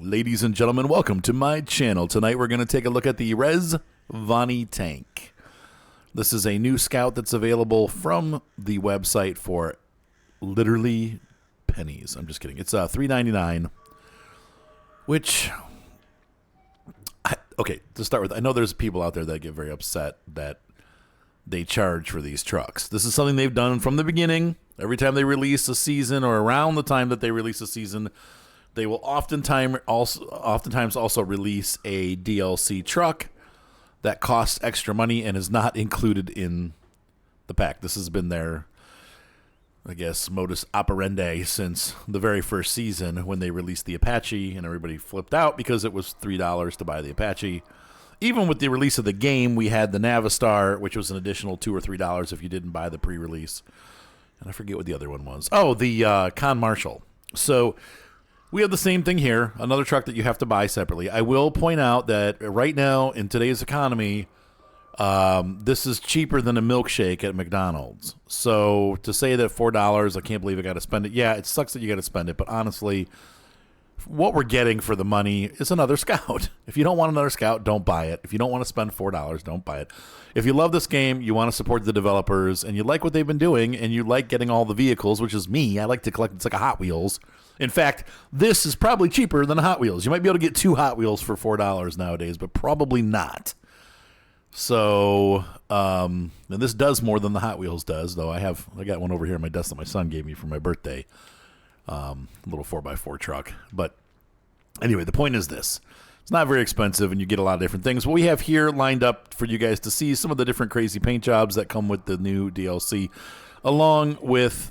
Ladies and gentlemen, welcome to my channel. Tonight we're going to take a look at the Rezvani tank. This is a new scout that's available from the website for literally pennies. I'm just kidding. It's $3.99, which, okay, to start with, I know there's people out there that get very upset that they charge for these trucks. This is something they've done from the beginning. Every time they release a season or around the time that they release a season, they will oftentimes also release a DLC truck that costs extra money and is not included in the pack. This has been their, I guess, modus operandi since the very first season when they released the Apache and everybody flipped out because it was $3 to buy the Apache. Even with the release of the game, we had the Navistar, which was an additional $2 or $3 if you didn't buy the pre-release. And I forget what the other one was. Oh, the Con Marshall. So we have the same thing here, another truck that you have to buy separately. I will point out that right now, in today's economy, this is cheaper than a milkshake at McDonald's. So to say that $4, I can't believe I got to spend it. Yeah, it sucks that you got to spend it, but honestly, what we're getting for the money is another Scout. If you don't want another Scout, don't buy it. If you don't want to spend $4, don't buy it. If you love this game, you want to support the developers, and you like what they've been doing, and you like getting all the vehicles, which is me. I like to collect. It's like a Hot Wheels. In fact, this is probably cheaper than a Hot Wheels. You might be able to get 2 Hot Wheels for $4 nowadays, but probably not. So, and this does more than the Hot Wheels does, though. I got one over here on my desk that my son gave me for my birthday. A little 4x4 truck. But anyway, the point is this. It's not very expensive, and you get a lot of different things. What we have here lined up for you guys to see some of the different crazy paint jobs that come with the new DLC, along with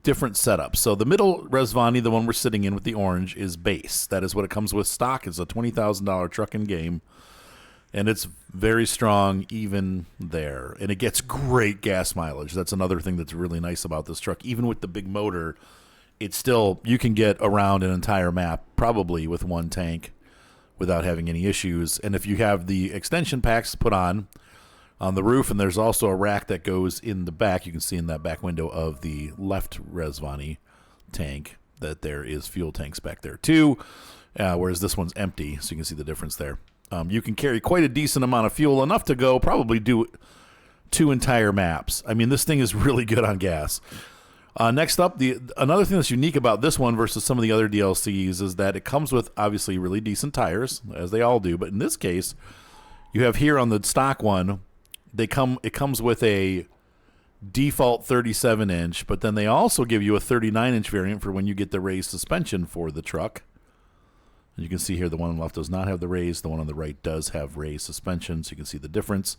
different setups. So the middle Rezvani, the one we're sitting in with the orange, is base. That is what it comes with stock. It's a $20,000 truck in game, and it's very strong even there. And it gets great gas mileage. That's another thing that's really nice about this truck. Even with the big motor, it's still, you can get around an entire map probably with one tank without having any issues. And if you have the extension packs put on the roof, and there's also a rack that goes in the back, you can see in that back window of the left Rezvani tank that there is fuel tanks back there too, whereas this one's empty, so you can see the difference there. You can carry quite a decent amount of fuel, enough to go probably do 2 entire maps. I mean, this thing is really good on gas. Next up, another thing that's unique about this one versus some of the other DLCs is that it comes with, obviously, really decent tires, as they all do. But in this case, you have here on the stock one, it comes with a default 37-inch, but then they also give you a 39-inch variant for when you get the raised suspension for the truck. And you can see here the one on the left does not have the raised. The one on the right does have raised suspension, so you can see the difference.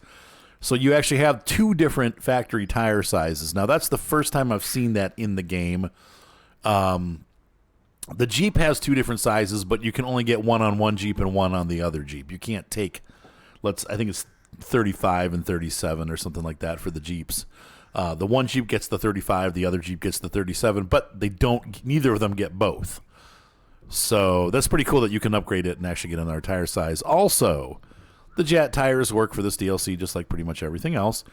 So you actually have 2 different factory tire sizes. Now, that's the first time I've seen that in the game. The Jeep has 2 different sizes, but you can only get one on one Jeep and one on the other Jeep. You can't take, I think it's 35 and 37 or something like that for the Jeeps. The one Jeep gets the 35, the other Jeep gets the 37, but neither of them get both. So that's pretty cool that you can upgrade it and actually get another tire size. Also, the Jet tires work for this DLC just like pretty much everything else.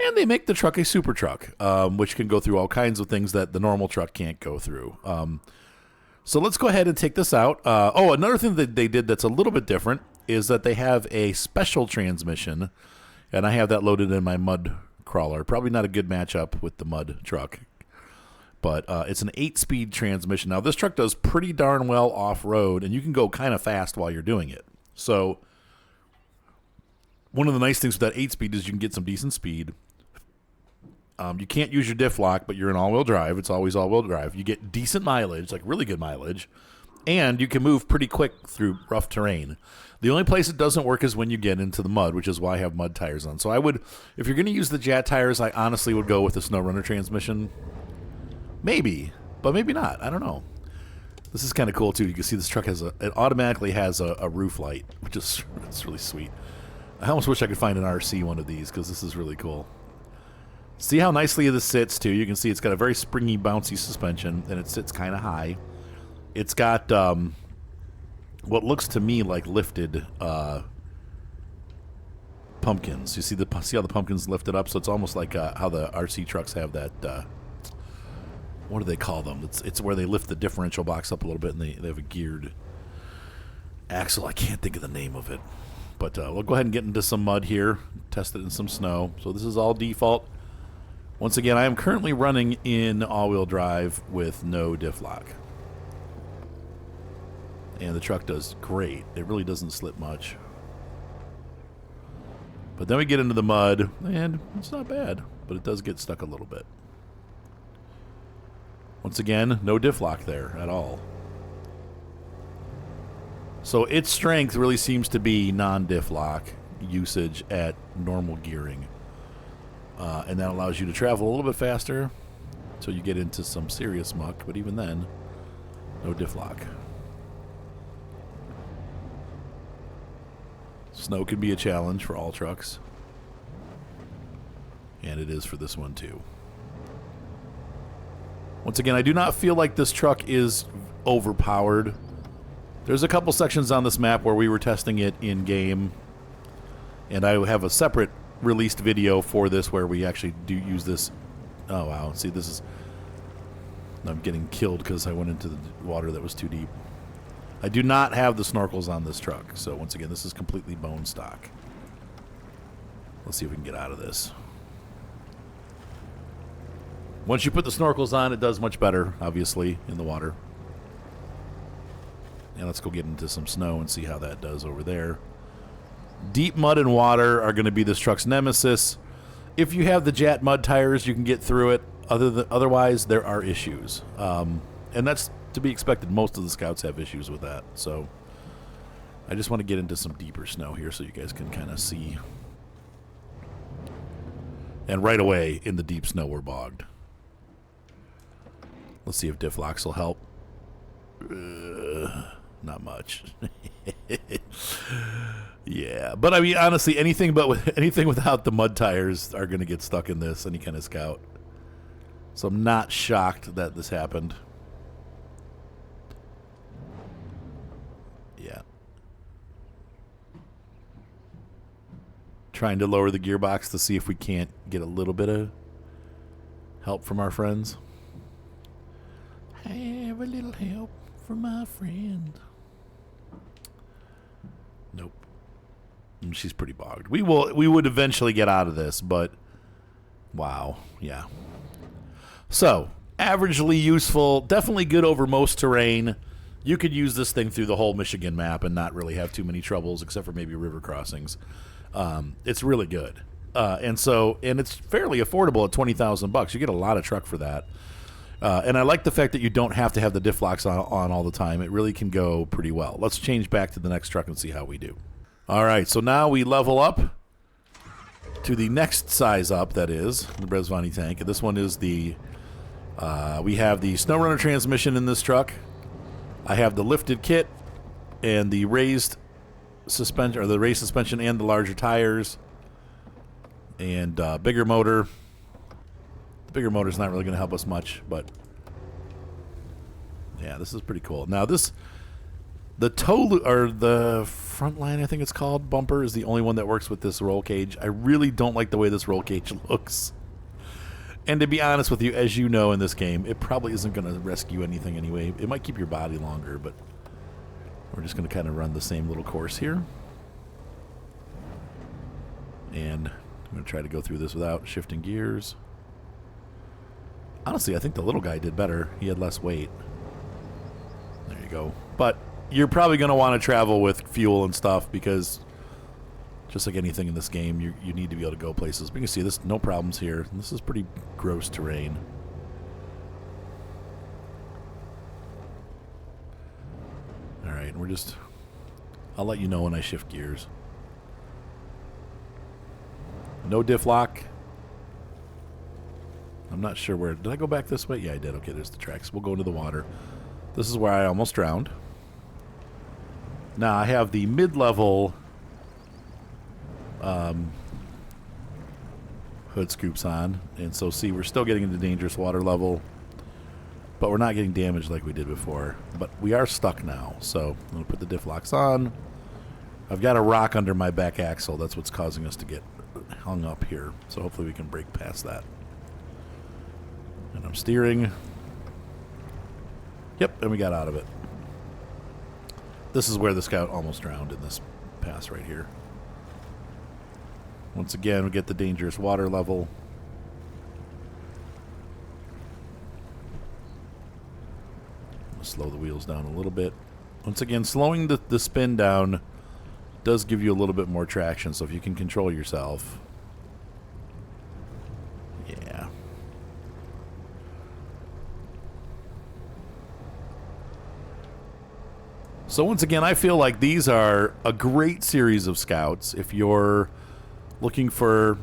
And they make the truck a super truck, which can go through all kinds of things that the normal truck can't go through. So let's go ahead and take this out. Another thing that they did that's a little bit different is that they have a special transmission. And I have that loaded in my mud crawler. Probably not a good matchup with the mud truck. But it's an 8-speed transmission. Now, this truck does pretty darn well off-road, and you can go kind of fast while you're doing it. So one of the nice things with that 8-speed is you can get some decent speed. You can't use your diff lock, but you're in all-wheel drive. It's always all-wheel drive. You get decent mileage, like really good mileage, and you can move pretty quick through rough terrain. The only place it doesn't work is when you get into the mud, which is why I have mud tires on. So if you're going to use the Jet tires, I honestly would go with the Snowrunner transmission. Maybe, but maybe not. I don't know. This is kind of cool, too. You can see this truck automatically has a roof light, which is it's really sweet. I almost wish I could find an RC one of these because this is really cool. See how nicely this sits, too. You can see it's got a very springy, bouncy suspension, and it sits kind of high. It's got what looks to me like lifted pumpkins. You see how the pumpkins lifted up? So it's almost like how the RC trucks have that what do they call them? It's where they lift the differential box up a little bit and they have a geared axle. I can't think of the name of it. But we'll go ahead and get into some mud here, test it in some snow. So this is all default. Once again, I am currently running in all-wheel drive with no diff lock. And the truck does great. It really doesn't slip much. But then we get into the mud, and it's not bad, but it does get stuck a little bit. Once again, no diff lock there at all. So its strength really seems to be non-diff lock usage at normal gearing. And that allows you to travel a little bit faster until you get into some serious muck, but even then, no diff lock. Snow can be a challenge for all trucks. And it is for this one too. Once again, I do not feel like this truck is overpowered. There's a couple sections on this map where we were testing it in game. And I have a separate released video for this where we actually do use this. Oh wow, see this is... I'm getting killed because I went into the water that was too deep. I do not have the snorkels on this truck, so once again, this is completely bone stock. Let's see if we can get out of this. Once you put the snorkels on, it does much better, obviously, in the water. And let's go get into some snow and see how that does over there. Deep mud and water are going to be this truck's nemesis. If you have the Jat mud tires, you can get through it. Otherwise, there are issues. And that's to be expected. Most of the Scouts have issues with that. So I just want to get into some deeper snow here so you guys can kind of see. And right away, in the deep snow, we're bogged. Let's see if diff locks will help. Not much. Yeah, but I mean, honestly, anything without the mud tires are going to get stuck in this, any kind of Scout. So I'm not shocked that this happened. Yeah. Trying to lower the gearbox to see if we can't get a little bit of help from our friends. Have a little help from my friend. Nope. She's pretty bogged. We would eventually get out of this, but wow, yeah. So, averagely useful, definitely good over most terrain. You could use this thing through the whole Michigan map and not really have too many troubles, except for maybe river crossings. It's really good. And it's fairly affordable at $20,000. You get a lot of truck for that. And I like the fact that you don't have to have the diff locks on all the time. It really can go pretty well. Let's change back to the next truck and see how we do. All right, so now we level up to the next size up, that is, the Rezvani tank. And this one is we have the Snowrunner transmission in this truck. I have the lifted kit and the raised suspension, or the raised suspension and the larger tires. And bigger motor. The bigger motor's not really going to help us much, but yeah, this is pretty cool. Now the the front line, I think it's called, bumper is the only one that works with this roll cage. I really don't like the way this roll cage looks. And to be honest with you, as you know in this game, it probably isn't going to rescue anything anyway. It might keep your body longer, but we're just going to kind of run the same little course here. And I'm going to try to go through this without shifting gears. Honestly, I think the little guy did better. He had less weight. There you go. But you're probably going to want to travel with fuel and stuff because just like anything in this game, you need to be able to go places. But you can see this, no problems here. This is pretty gross terrain. All right, I'll let you know when I shift gears. No diff lock. I'm not sure where. Did I go back this way? Yeah, I did. Okay, there's the tracks. We'll go into the water. This is where I almost drowned. Now I have the mid-level hood scoops on. And so, see, we're still getting into dangerous water level. But we're not getting damaged like we did before. But we are stuck now. So I'm going to put the diff locks on. I've got a rock under my back axle. That's what's causing us to get hung up here. So hopefully we can break past that. And I'm steering. Yep, and we got out of it. This is where the scout almost drowned in this pass right here. Once again, we get the dangerous water level. Slow the wheels down a little bit. Once again, slowing the spin down does give you a little bit more traction, so if you can control yourself. Yeah. So once again, I feel like these are a great series of scouts. If you're looking for,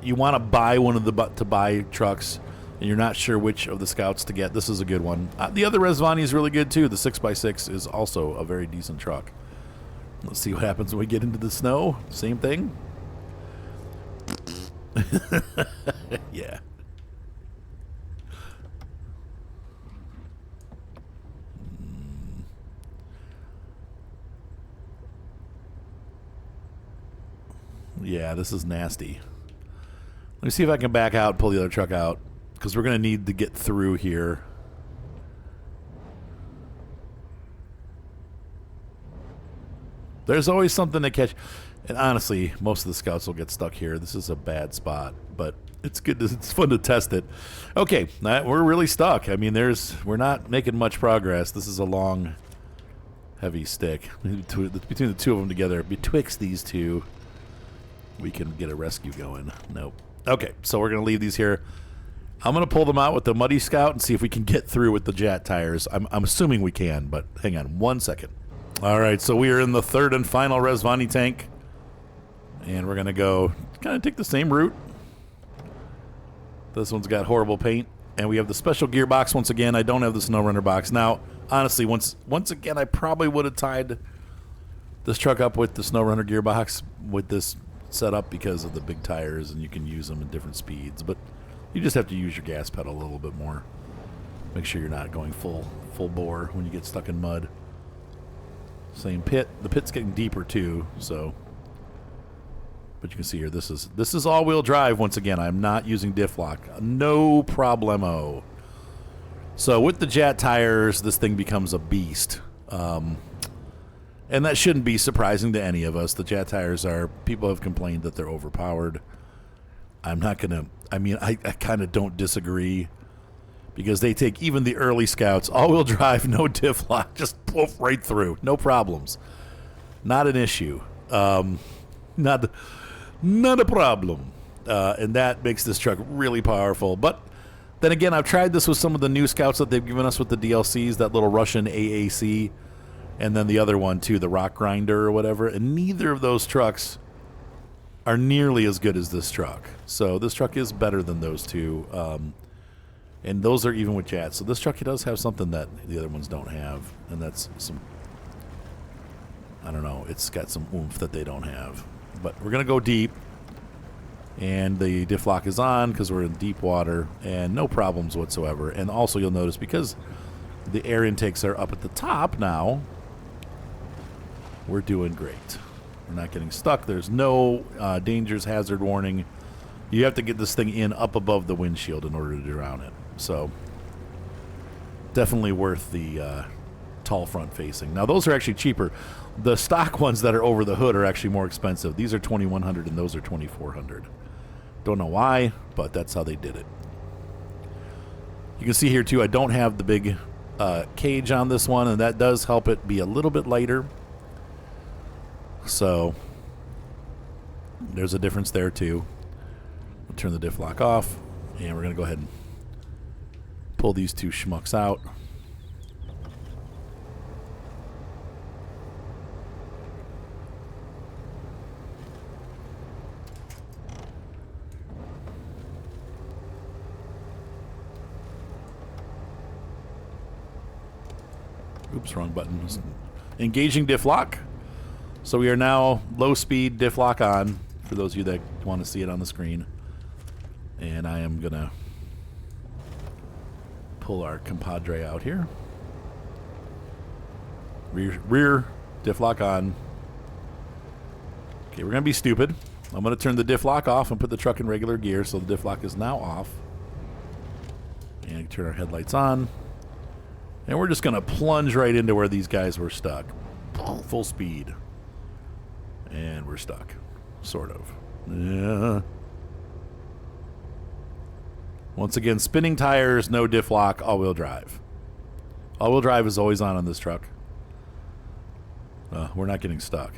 you want to buy one of the buy trucks, and you're not sure which of the scouts to get, this is a good one. The other Rezvani is really good too. The 6x6 is also a very decent truck. Let's see what happens when we get into the snow. Same thing. Yeah. Yeah, this is nasty. Let me see if I can back out and pull the other truck out, because we're going to need to get through here. There's always something to catch. And honestly, most of the scouts will get stuck here. This is a bad spot, but it's good. It's fun to test it. Okay, we're really stuck. I mean, we're not making much progress. This is a long, heavy stick. Between the two of them together, betwixt these two, we can get a rescue going. Nope. Okay, so we're going to leave these here. I'm going to pull them out with the Muddy Scout and see if we can get through with the Jet tires. I'm assuming we can, but hang on 1 second. All right, so we are in the third and final Rezvani tank. And we're going to go kind of take the same route. This one's got horrible paint. And we have the special gearbox once again. I don't have the Snowrunner box. Now, honestly, once again, I probably would have tied this truck up with the Snowrunner gearbox with this setup because of the big tires, and you can use them at different speeds. But you just have to use your gas pedal a little bit more. Make sure you're not going full bore when you get stuck in mud. Same pit. The pit's getting deeper too, so. But you can see here, this is all-wheel drive once again. I'm not using diff lock. No problemo. So with the Jet tires, this thing becomes a beast. And that shouldn't be surprising to any of us. The Jet tires people have complained that they're overpowered. I'm not going to, I kind of don't disagree, because they take even the early scouts, all-wheel drive, no diff lock, just poof right through. No problems. Not an issue. Not a problem. And that makes this truck really powerful. But then again, I've tried this with some of the new scouts that they've given us with the DLCs, that little Russian AAC, and then the other one too, the Rock Grinder or whatever, and neither of those trucks are nearly as good as this truck. So this truck is better than those two. And those are even with Jats. So this truck does have something that the other ones don't have, and that's some, I don't know, it's got some oomph that they don't have. But we're going to go deep, and the diff lock is on because we're in deep water, and no problems whatsoever. And also you'll notice, because the air intakes are up at the top now, we're doing great. We're not getting stuck. There's no dangers, hazard warning. You have to get this thing in up above the windshield in order to drown it. So definitely worth the tall front facing. Now those are actually cheaper. The stock ones that are over the hood are actually more expensive. These are $2,100 and those are $2,400. Don't know why, but that's how they did it. You can see here too, I don't have the big cage on this one, and that does help it be a little bit lighter. So there's a difference there too. We'll turn the diff lock off, and we're going to go ahead and pull these two schmucks out. Oops, wrong button. Engaging diff lock. So we are now low speed diff lock on, for those of you that want to see it on the screen. And I am going to pull our compadre out here. Rear diff lock on. Okay, we're going to be stupid. I'm going to turn the diff lock off and put the truck in regular gear, so the diff lock is now off. And turn our headlights on. And we're just going to plunge right into where these guys were stuck. full speed. And we're stuck. Sort of. Yeah. Once again, spinning tires, no diff lock, all-wheel drive. All-wheel drive is always on this truck. We're not getting stuck.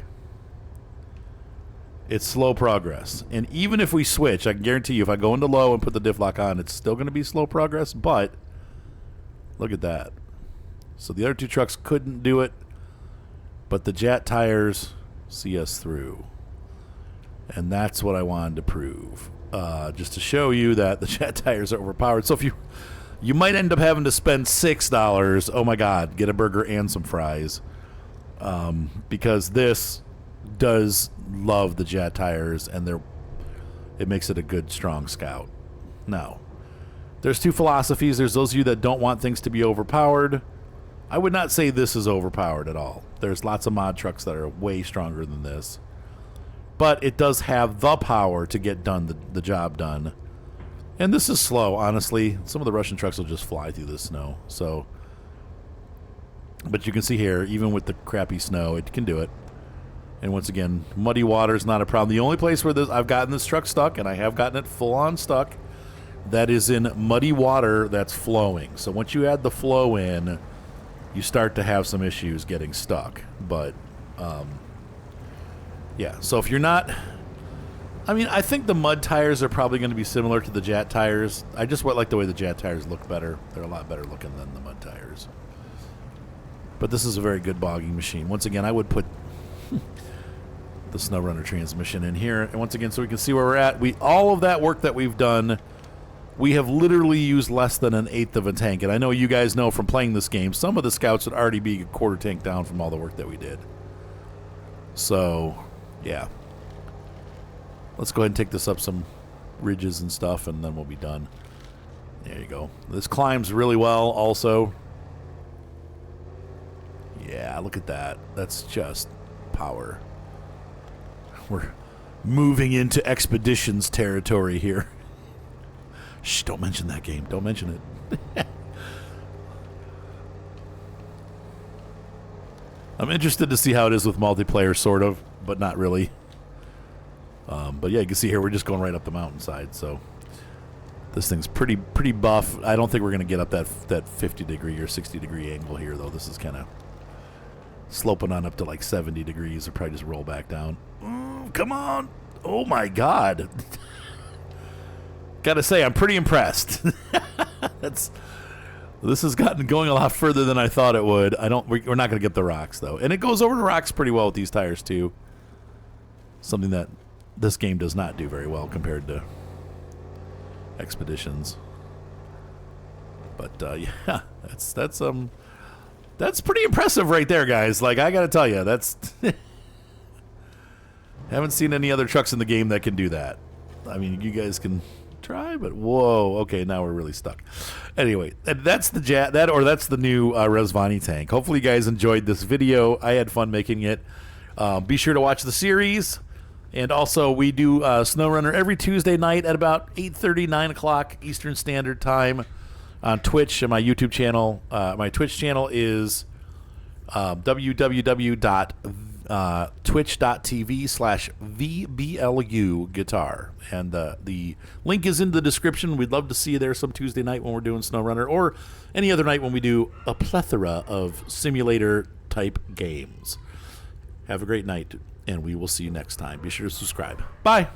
It's slow progress. And even if we switch, I can guarantee you if I go into low and put the diff lock on, it's still going to be slow progress, but look at that. So the other two trucks couldn't do it, but the Jat tires see us through. And that's what I wanted to prove. Just to show you that the Jat tires are overpowered. So if you might end up having to spend $6, oh my God, get a burger and some fries. Because this does love the Jat tires, and it makes it a good, strong Scout. Now, there's two philosophies. There's those of you that don't want things to be overpowered. I would not say this is overpowered at all. There's lots of mod trucks that are way stronger than this. But it does have the power to get the job done. And this is slow, honestly. Some of the Russian trucks will just fly through the snow. So, but you can see here, even with the crappy snow, it can do it. And once again, muddy water is not a problem. The only place where I've gotten this truck stuck, and I have gotten it full-on stuck, that is in muddy water that's flowing. So once you add the flow in, you start to have some issues getting stuck. But, yeah. So if you're not... I mean, I think the mud tires are probably going to be similar to the Jat tires. I just like the way the Jat tires look better. They're a lot better looking than the mud tires. But this is a very good bogging machine. Once again, I would put... the Snowrunner transmission in here, and once again, so we can see where we're at. All of that work that we've done, we have literally used less than an eighth of a tank. And I know you guys know from playing this game, some of the Scouts would already be a quarter tank down from all the work that we did. So, yeah. Let's go ahead and take this up some ridges and stuff, and then we'll be done. There you go. This climbs really well also. Yeah, look at that. That's just power. We're moving into Expeditions territory here. Shh, don't mention that game. Don't mention it. I'm interested to see how it is with multiplayer, sort of, but not really. But yeah, you can see here we're just going right up the mountainside, so this thing's pretty buff. I don't think we're going to get up that 50-degree or 60-degree angle here, though. This is kind of sloping on up to like 70 degrees. Or probably just roll back down. Come on. Oh, my God. Gotta say, I'm pretty impressed. This has gotten going a lot further than I thought it would. We're not going to get the rocks, though. And it goes over the rocks pretty well with these tires, too. Something that this game does not do very well compared to Expeditions. But, yeah, that's pretty impressive right there, guys. Like, I got to tell you, that's... Haven't seen any other trucks in the game that can do that. I mean, you guys can try, but whoa. Okay, now we're really stuck. Anyway, that's the that's the new Rezvani tank. Hopefully you guys enjoyed this video. I had fun making it. Be sure to watch the series. And also, we do Snowrunner every Tuesday night at about 8:30, 9 o'clock Eastern Standard Time on Twitch and my YouTube channel. My Twitch channel is twitch.tv/VBLU guitar. And the link is in the description. We'd love to see you there some Tuesday night when we're doing Snowrunner, or any other night when we do a plethora of simulator-type games. Have a great night, and we will see you next time. Be sure to subscribe. Bye!